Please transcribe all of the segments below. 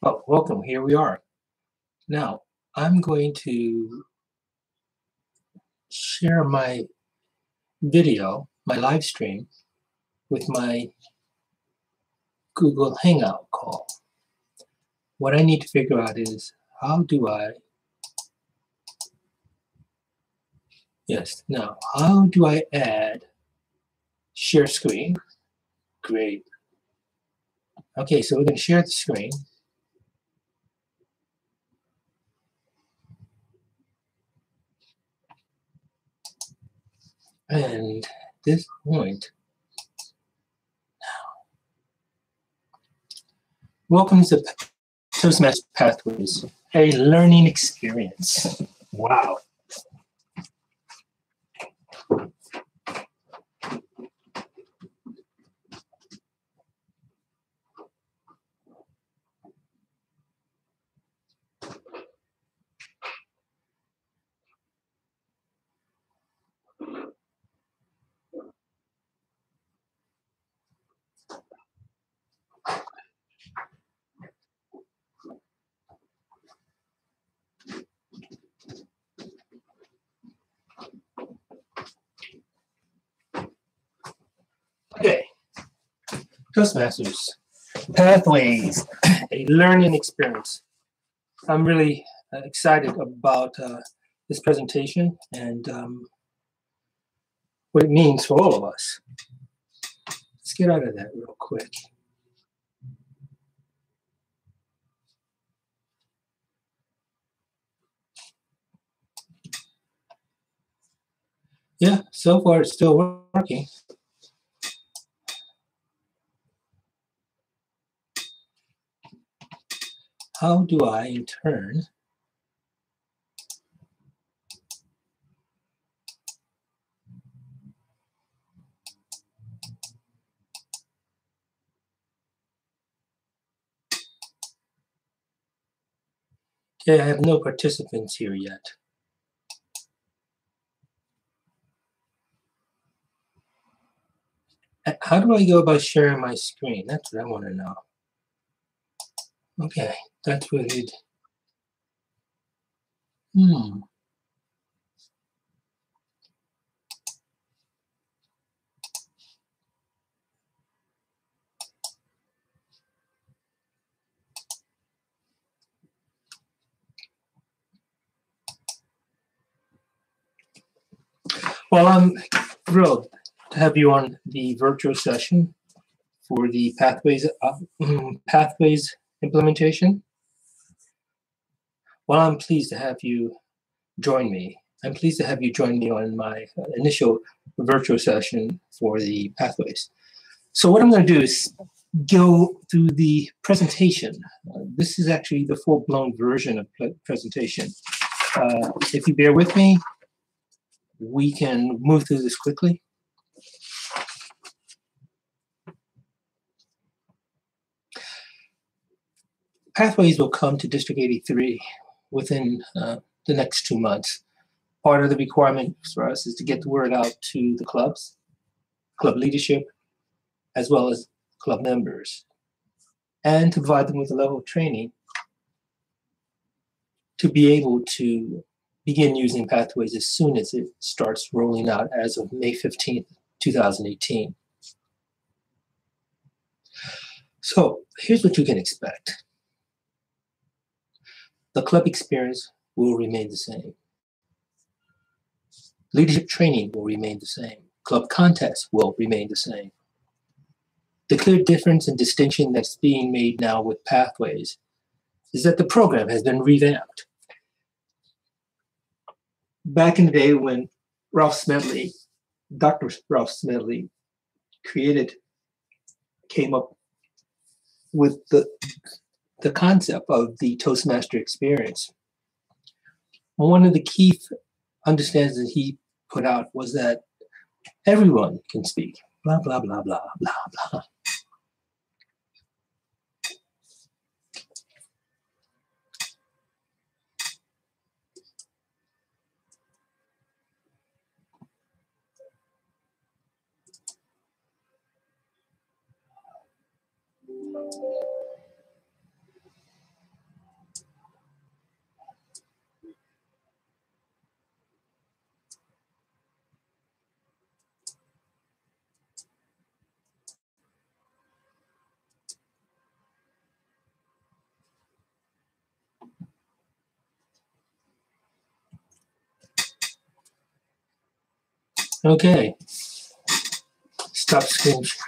Oh, welcome. Here we are. Now, I'm going to share my video, my live stream, with my Google Hangout call. What I need to figure out is how do I add share screen? Great. Okay, so we're going to share the screen. And at this point, welcome to Toastmaster Pathways, a learning experience. Wow. Okay, Toastmasters, Pathways, a learning experience. I'm really excited about this presentation and what it means for all of us. Let's get out of that real quick. Yeah, so far it's still working. How do I, in turn, okay, I have no participants here yet. How do I go about sharing my screen? That's what I want to know. Okay, that's what it. Well, I'm thrilled to have you on the virtual session for the Pathways implementation. Well, I'm pleased to have you join me. I'm pleased to have you join me on my initial virtual session for the Pathways. So what I'm going to do is go through the presentation. This is actually the full-blown version of presentation. If you bear with me, we can move through this quickly. Pathways will come to District 83 within the next 2 months. Part of the requirement for us is to get the word out to the clubs, club leadership, as well as club members, and to provide them with a level of training to be able to begin using Pathways as soon as it starts rolling out as of May 15th, 2018. So here's what you can expect. The club experience will remain the same. Leadership training will remain the same. Club contests will remain the same. The clear difference and distinction that's being made now with Pathways is that the program has been revamped. Back in the day when Dr. Ralph Smedley came up with the concept of the Toastmaster experience, one of the key understandings that he put out was that everyone can speak, blah, blah, blah, blah, blah, blah. Okay. Stop screen share.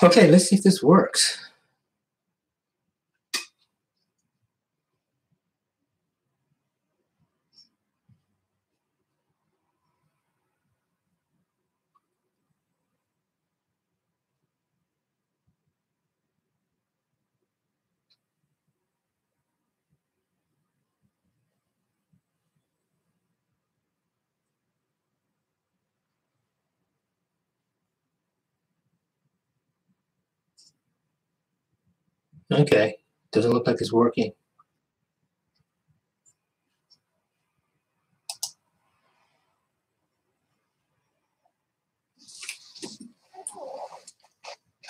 Okay, let's see if this works. Okay, doesn't look like it's working.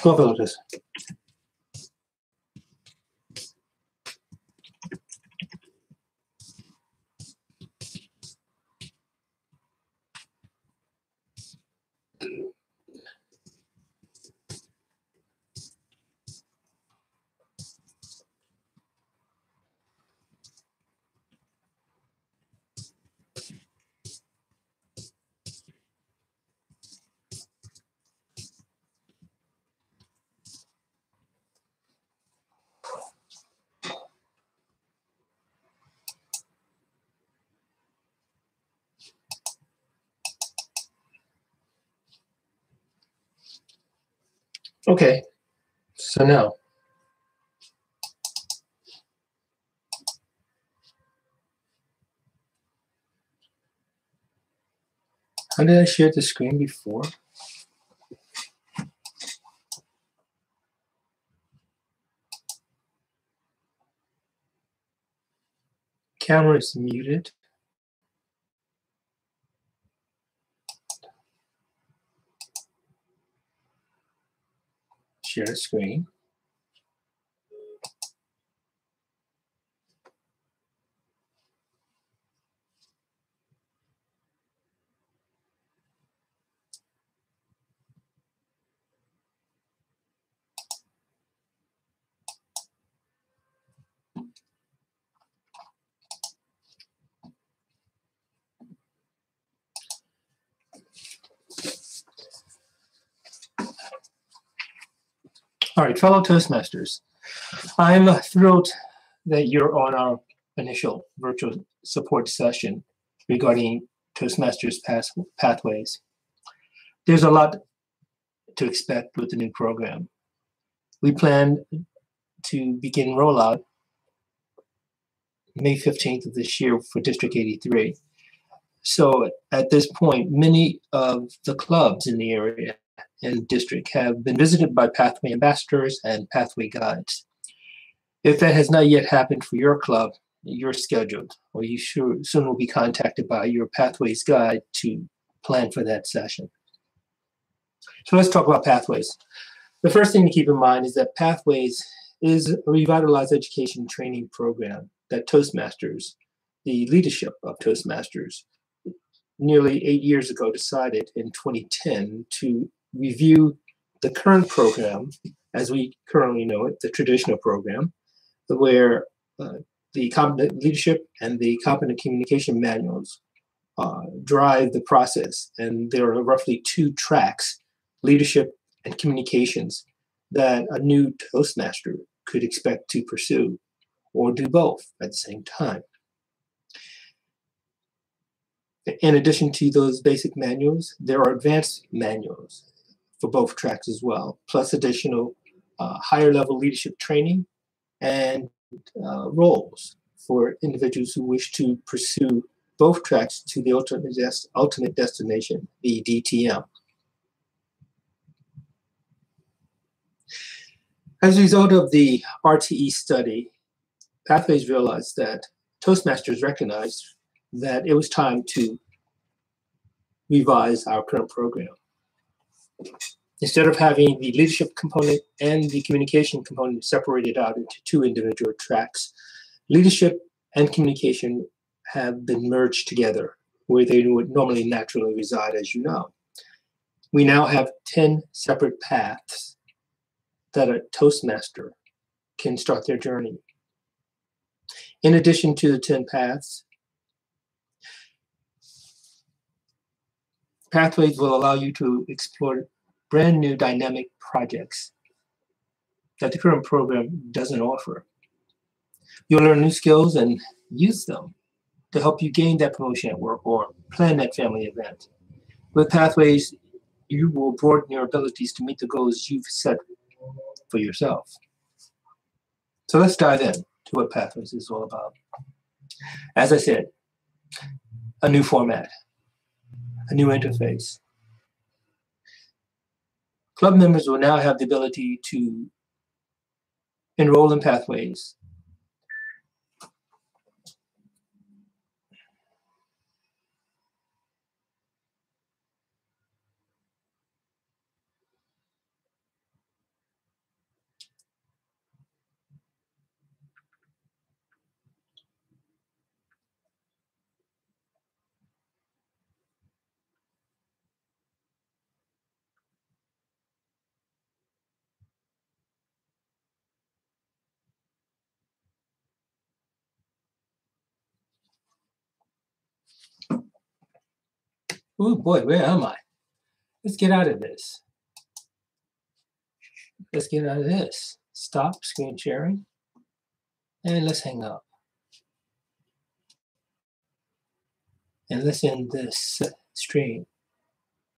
Go over this. Okay, so now. How did I share the screen before? Camera is muted. Share screen. All right, fellow Toastmasters, I'm thrilled that you're on our initial virtual support session regarding Toastmasters pathways. There's a lot to expect with the new program. We plan to begin rollout May 15th of this year for District 83. So at this point, many of the clubs in the area and district have been visited by Pathway ambassadors and Pathway guides. If that has not yet happened for your club, you're scheduled, or you soon will be contacted by your Pathways guide to plan for that session. So let's talk about Pathways. The first thing to keep in mind is that Pathways is a revitalized education training program that Toastmasters, the leadership of Toastmasters, nearly 8 years ago decided in 2010 to review the current program as we currently know it, the traditional program, where the competent leadership and the competent communication manuals drive the process. And there are roughly 2 tracks, leadership and communications, that a new Toastmaster could expect to pursue, or do both at the same time. In addition to those basic manuals, there are advanced manuals for both tracks as well, plus additional higher level leadership training and roles for individuals who wish to pursue both tracks to the ultimate destination, the DTM. As a result of the RTE study, Pathways realized that Toastmasters recognized that it was time to revise our current program. Instead of having the leadership component and the communication component separated out into two individual tracks, leadership and communication have been merged together where they would normally naturally reside, as you know. We now have 10 separate paths that a Toastmaster can start their journey. In addition to the 10 paths, Pathways will allow you to explore brand new dynamic projects that the current program doesn't offer. You'll learn new skills and use them to help you gain that promotion at work or plan that family event. With Pathways, you will broaden your abilities to meet the goals you've set for yourself. So let's dive in to what Pathways is all about. As I said, a new format, a new interface. Club members will now have the ability to enroll in Pathways Oh boy, where am I? Let's get out of this. Let's get out of this. Stop screen sharing. And let's hang up. And let's end this stream.